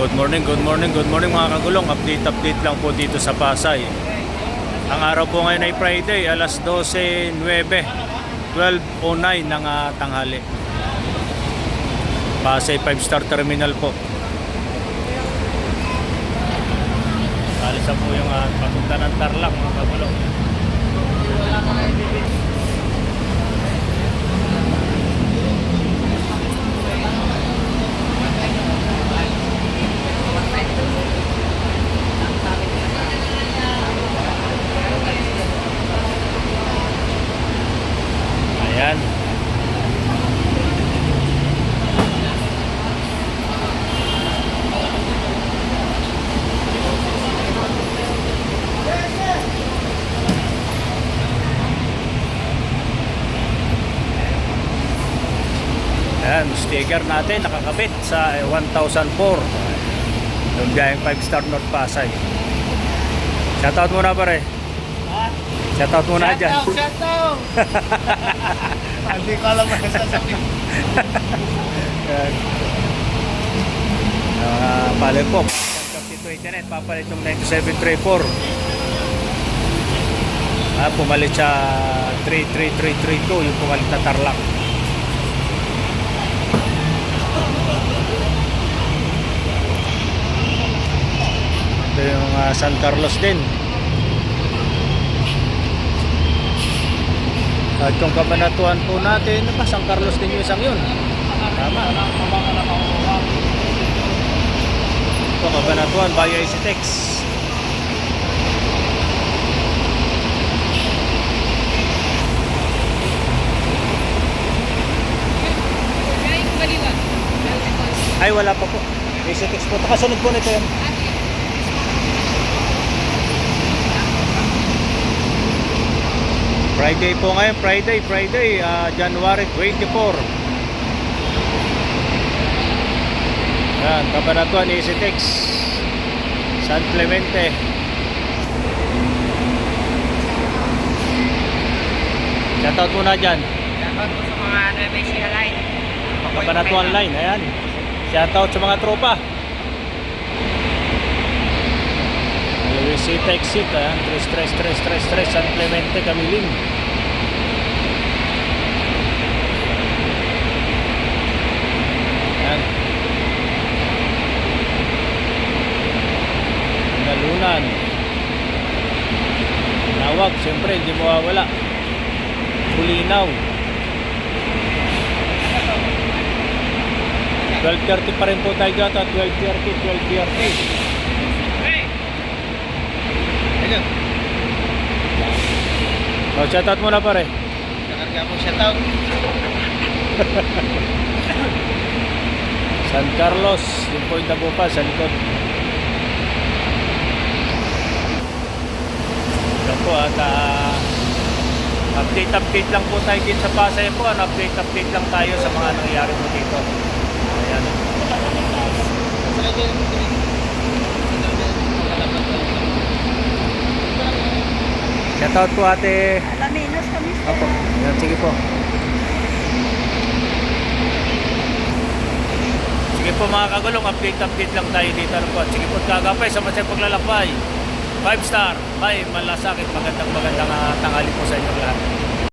Good morning mga kagulong. Update lang po dito sa Pasay. Ang araw po ngayon ay Friday, alas 12:09 ng tanghali. Pasay 5-star terminal po. Alis na po yung papunta ng Tarlac mga kagulong. Ayan. Ayan, sticker natin nakakabit sa 1004. Yung biyaheng 5-star North Pasay. Shoutout muna pare. Shoutout muna dyan. Shoutout! Hindi ko alam ang sasabihin. Palit po. Internet, papalit yung 9734. Pumalit sa 33332, yung pumalit na Tarlac. Ito yung San Carlos din. At yung Kabanatuan po natin, San Carlos din yung isang yun. Tama. Ito Kabanatuan, via EasyTex. Ay wala pa po. EasyTex po. Kasunod po nito yan. Friday po ngayon, Friday, January 24. Yan, Kabanatuan, EasyTex, San Clemente. Shoutout muna dyan. Shoutout po sa mga Nueva Line. Kabanatuan Line, ayan. Shoutout sa mga tropa. EasyTex seat, 3333 San Clemente, Camiling. Ayan. Nalunan. Nawag, siyempre hindi mawawala. Bulinaw. 12:30 pa rin po tayo dito. 12:30. Oh, shoutout muna pare. Nakarga po shoutout. San Carlos, yung point na po pa sa likod. Yan po at update lang po tayo dito sa Pasay po. Update lang tayo sa mga nangyayari po dito. Ayan. Shoutout po ate. Alaminos kami sir. Opo. Yan, sige po. Sige po mga kagulong, update lang tayo dito. Ano po? Sige po, kagapay sa masayang paglalakbay. 5-star. Bye, malasakit. Magandang tanghali po sa inyo lahat.